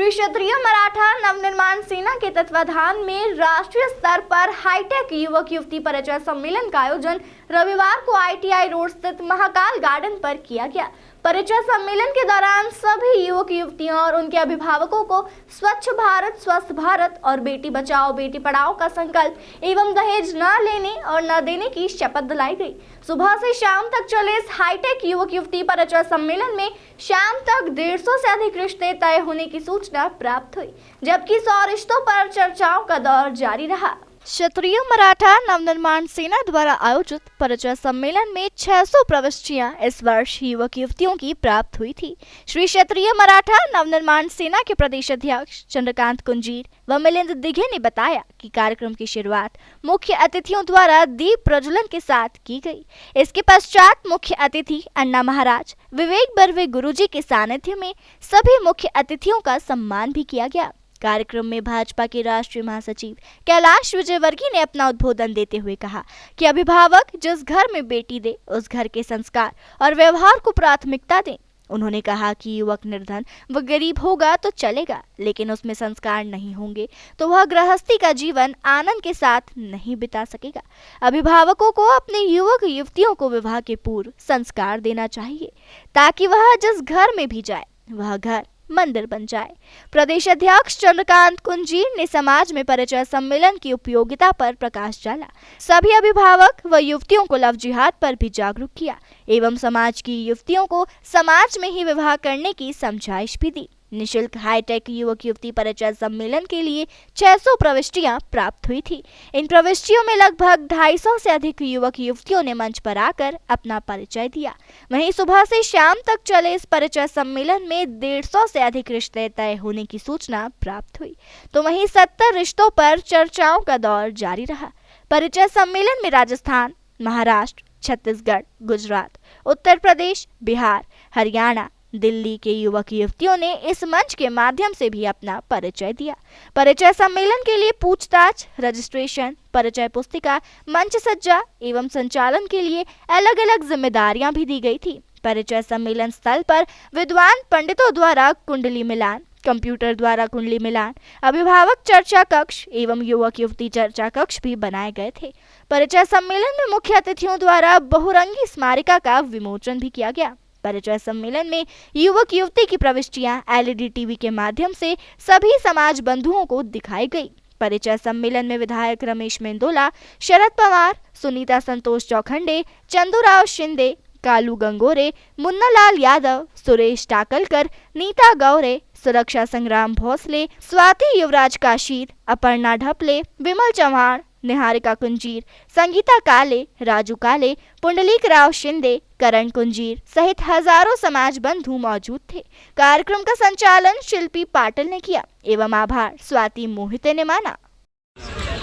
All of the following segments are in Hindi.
श्री क्षेत्रीय मराठा नवनिर्माण सेना के तत्वाधान में राष्ट्रीय स्तर पर हाईटेक युवक युवती परिचय सम्मेलन का आयोजन रविवार को ITI रोड स्थित महाकाल गार्डन पर किया गया। परिचय सम्मेलन के दौरान सभी युवक युवतियों और उनके अभिभावकों को स्वच्छ भारत, स्वस्थ भारत और बेटी बचाओ बेटी पढ़ाओ का संकल्प एवं दहेज न लेने और न देने की शपथ दिलाई गई। सुबह से शाम तक चले इस हाईटेक युवक युवती परिचय सम्मेलन में शाम तक 150 से अधिक रिश्ते तय होने की सूचना प्राप्त हुई, जबकि 100 रिश्तों पर चर्चाओं का दौर जारी रहा। क्षेत्रीय मराठा नवनिर्माण सेना द्वारा आयोजित परिचय सम्मेलन में 600 प्रविष्टियां इस वर्ष युवक युवतियों की प्राप्त हुई थी। श्री क्षेत्रीय मराठा नवनिर्माण सेना के प्रदेश अध्यक्ष चंद्रकांत कुंजीर व मिलिंद दिघे ने बताया कि कार्यक्रम की शुरुआत मुख्य अतिथियों द्वारा दीप प्रज्वलन के साथ की गई। इसके पश्चात मुख्य अतिथि अन्ना महाराज विवेक बर्वे गुरुजी के सानिध्य में सभी मुख्य अतिथियों का सम्मान भी किया गया। कार्यक्रम में भाजपा के राष्ट्रीय महासचिव कैलाश विजयवर्गीय ने अपना उद्बोधन देते हुए कहा कि अभिभावक जिस घर में बेटी दे उस घर के संस्कार और व्यवहार को प्राथमिकता दें। उन्होंने कहा कि युवक निर्धन व गरीब होगा तो चलेगा, लेकिन उसमें संस्कार नहीं होंगे तो वह गृहस्थी का जीवन आनंद के साथ नहीं बिता सकेगा। अभिभावकों को अपने युवक युवतियों को विवाह के पूर्व संस्कार देना चाहिए ताकि वह जिस घर में भी जाए वह घर मंदिर बन जाए। प्रदेश अध्यक्ष चंद्रकांत कुंजीर ने समाज में परिचय सम्मेलन की उपयोगिता पर प्रकाश डाला। सभी अभिभावक व युवतियों को लव जिहाद पर भी जागरूक किया एवं समाज की युवतियों को समाज में ही विवाह करने की समझाइश भी दी। निशुल्क हाईटेक युवक युवती परिचय सम्मेलन के लिए 600 प्रविष्टियां प्राप्त हुई थी। इन प्रविष्टियों में लगभग 250 से अधिक युवक युवतियों ने मंच पर आकर अपना परिचय दिया। वहीं सुबह से शाम तक चले इस परिचय सम्मेलन में 150 से अधिक रिश्ते तय होने की सूचना प्राप्त हुई, तो वहीं 70 रिश्तों पर चर्चाओं का दौर जारी रहा। परिचय सम्मेलन में राजस्थान, महाराष्ट्र, छत्तीसगढ़, गुजरात, उत्तर प्रदेश, बिहार, हरियाणा, दिल्ली के युवक युवतियों ने इस मंच के माध्यम से भी अपना परिचय दिया। परिचय सम्मेलन के लिए पूछताछ, रजिस्ट्रेशन, परिचय पुस्तिका, मंच सज्जा एवं संचालन के लिए अलग अलग जिम्मेदारियां भी दी गई थी। परिचय सम्मेलन स्थल पर विद्वान पंडितों द्वारा कुंडली मिलान, कंप्यूटर द्वारा कुंडली मिलान, अभिभावक चर्चा कक्ष एवं युवक युवती चर्चा कक्ष भी बनाए गए थे। परिचय सम्मेलन में मुख्य अतिथियों द्वारा बहुरंगी स्मारिका का विमोचन भी किया गया। परिचय सम्मेलन में युवक युवती की प्रविष्टियां LED टीवी के माध्यम से सभी समाज बंधुओं को दिखाई गई। परिचय सम्मेलन में विधायक रमेश मेंदोला, शरद पवार, सुनीता संतोष चौखंडे, चंदूराव शिंदे, कालू गंगोरे, मुन्नालाल यादव, सुरेश टाकलकर, नीता गौरे, सुरक्षा संग्राम भोसले, स्वाति युवराज काशीर, अपर्णा ढपले, विमल चौहान, निहारिका कुंजीर, संगीता काले, राजू काले, पुंडलीक राव शिंदे, करण कुंजीर सहित हजारों समाज बंधु मौजूद थे। कार्यक्रम का संचालन शिल्पी पाटिल ने किया एवं आभार स्वाति मोहिते ने माना।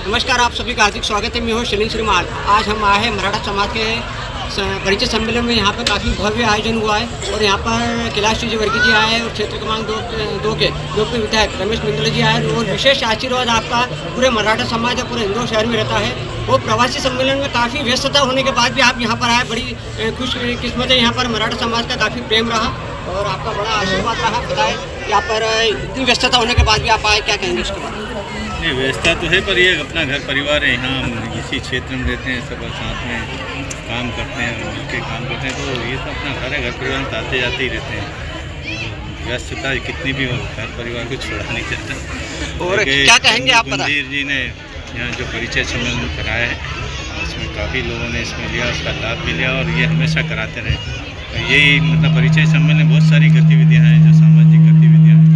नमस्कार, आप सभी का हार्दिक स्वागत है। मैं हूँ शैलेंद्र श्रीमान। आज हम आए हैं मराठा समाज के परिचय सम्मेलन में। यहाँ पर काफ़ी भव्य आयोजन हुआ है और यहाँ पर कैलाश विजयवर्गीय जी आए हैं और क्षेत्र क्रमांक 2 के लोकप्रिय विधायक रमेश मेंदोला जी आए और विशेष आशीर्वाद आपका पूरे मराठा समाज और पूरे इंदौर शहर में रहता है। वो प्रवासी सम्मेलन में काफ़ी व्यस्तता होने के बाद भी आप यहाँ पर आए, बड़ी खुशकिस्मत है। यहाँ पर मराठा समाज का काफ़ी प्रेम रहा और आपका बड़ा आशीर्वाद रहा। बताएं, यहाँ पर इतनी व्यस्तता होने के बाद भी आप आए, क्या कहेंगे इसके बारे में? नहीं, व्यवस्था तो है, पर ये अपना घर परिवार है। यहाँ हम इसी क्षेत्र में रहते हैं, सब साथ में काम करते हैं, मिलकर काम करते हैं, तो ये सब अपना घर है। घर परिवार में आते जाते ही रहते हैं। व्यस्तता कितनी भी हो, घर परिवार को छोड़ा नहीं चाहता। और क्या कहेंगे आप? कुंजीर जी ने यहाँ जो परिचय सम्मेलन कराया है, उसमें काफ़ी लोगों ने इसमें लिया, उसका लाभ भी लिया और ये हमेशा कराते रहे। तो यही मतलब परिचय सम्मेलन में बहुत सारी गतिविधियाँ हैं, जो सामाजिक गतिविधियाँ हैं,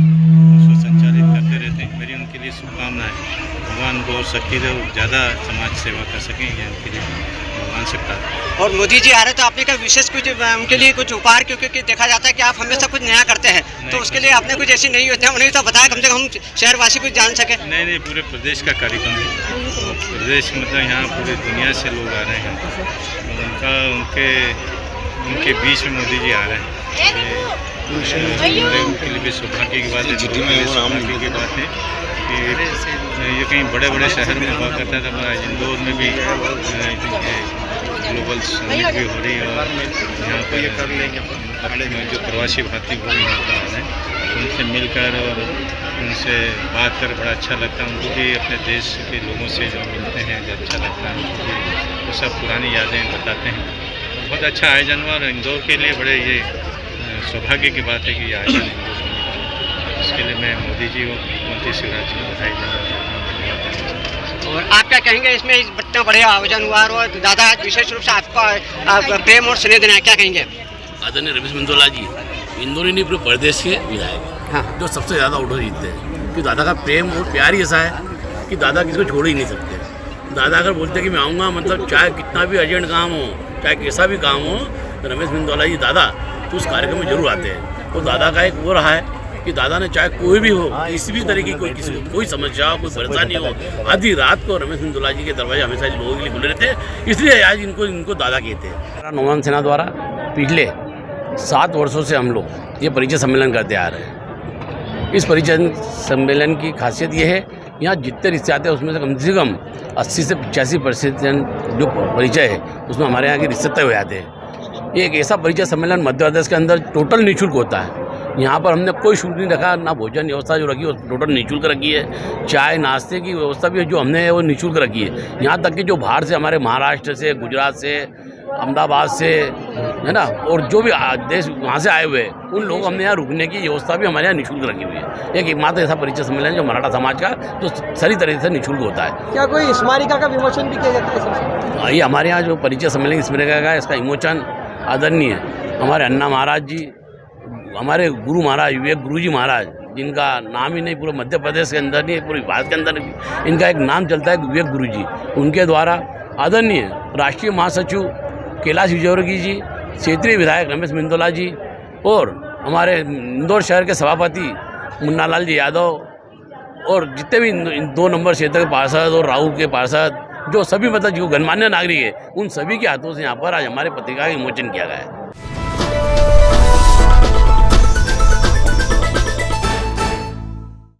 उसको संचालित करते रहते हैं। मेरी उनके लिए शुभकामनाएं। भगवान को और शक्ति दे, ज़्यादा समाज सेवा कर सकें, ये उनके लिए भगवान सकता है। और मोदी जी आ रहे तो आपने का विशेष कुछ उनके लिए कुछ उपहार, क्योंकि देखा जाता है कि आप हमेशा कुछ नया करते हैं, तो उसके लिए आपने कुछ ऐसी नहीं होती है, उन्हें तो बताया कम से कम हम शहरवासी कुछ जान सके। नहीं, पूरे प्रदेश का कार्यक्रम है। प्रदेश मतलब यहाँ पूरी दुनिया से लोग आ रहे हैं, उनके बीच में मोदी जी आ रहे हैं। उनके लिए भी सौभाग्य की बात है, सौभाग्य की बात है कि ये कहीं बड़े बड़े शहर में हुआ करता था, इंदौर में भी ग्लोबल समिट भी हो रही है और यहाँ पर अपने जो प्रवासी भारतीय वो भी यहाँ पर आ रहे हैं, उनसे मिलकर और उनसे बात कर बड़ा अच्छा लगता है। उनको भी अपने देश के लोगों से जो मिलते हैं जो अच्छा लगता है, उनको भी वो सब पुरानी यादें बताते हैं। बहुत अच्छा आयोजन हुआ और इंदौर के लिए बड़े ये सौभाग्य की बात है कि ये आयोजन इंदौर में हुआ। इसके लिए मैं मोदी जी और मुख्यमंत्री शिवराज जी को बधाई देना। और आप क्या कहेंगे इसमें इतना बढ़िया आयोजन हुआ और दादा विशेष रूप से आपका प्रेम और स्नेह देना है, क्या कहेंगे? आदरणीय रमेश मेंदोला जी इंदौर ही नहीं पूरे प्रदेश के विधायक हैं, हाँ। जो सबसे ज़्यादा ऑर्डर जीतते हैं। कि दादा का प्रेम और प्यार ही ऐसा है कि दादा किसी को छोड़ ही नहीं सकते। दादा अगर बोलते हैं कि मैं आऊँगा, मतलब चाहे कितना भी अर्जेंट काम हो, चाहे कैसा भी काम हो, तो रमेश मेंदोला जी दादा तो उस कार्यक्रम में जरूर आते हैं। तो दादा का एक वो रहा है कि दादा ने चाहे कोई भी हो, किसी भी तरह की किसी को कोई समस्या हो, कोई परेशानी हो, आधी रात को रमेश मेंदोला जी के दरवाजे हमेशा लोगों के लिए खुले रहते हैं। इसलिए आज इनको दादा कहते हैं। नौमान सेना द्वारा पिछले 7 वर्षों से हम लोग ये परिचय सम्मेलन करते आ रहे हैं। इस परिचय सम्मेलन की खासियत ये है, यहाँ जितने रिश्ते आते हैं उसमें से कम 80 से 85% जो परिचय है उसमें हमारे यहाँ के रिश्ते तय हो जाते हैं। ये एक ऐसा परिचय सम्मेलन मध्य प्रदेश के अंदर टोटल निःशुल्क होता है। यहाँ पर हमने कोई शुल्क नहीं रखा, ना भोजन व्यवस्था जो रखी है टोटल निःशुल्क रखी है। चाय नाश्ते की व्यवस्था भी जो हमने वो निःशुल्क रखी है। यहाँ तक कि जो बाहर से हमारे महाराष्ट्र से, गुजरात से, अहमदाबाद से, है ना, और जो भी देश वहाँ से आए हुए हैं उन लोग हमने यहाँ रुकने की व्यवस्था भी हमारे यहाँ निःशुल्क रखी हुई है। एक एकमात्र ऐसा परिचय सम्मेलन जो मराठा समाज का जो सारी तरह से निःशुल्क होता है। क्या कोई स्मारिका का विमोचन भी किया जाता है सबसे? ये हमारे यहाँ जो परिचय सम्मेलन स्मारिका का इसका विमोचन आदरणीय हमारे अन्ना महाराज जी, हमारे गुरु महाराज विवेक गुरु जी महाराज, जिनका नाम ही नहीं पूरे मध्य प्रदेश के अंदर नहीं पूरे भारत के अंदर इनका एक नाम चलता है विवेक गुरु जी, उनके द्वारा आदरणीय राष्ट्रीय महासचिव कैलाश विजयवर्गीय जी, क्षेत्रीय विधायक रमेश मेंदोला जी और हमारे इंदौर शहर के सभापति मुन्नालाल जी यादव और जितने भी 2 नंबर क्षेत्र के पार्षद और राहु के पार्षद जो सभी मतलब जो गणमान्य नागरिक है उन सभी के हाथों से यहाँ पर आज हमारे पत्रिका का विमोचन किया गया है।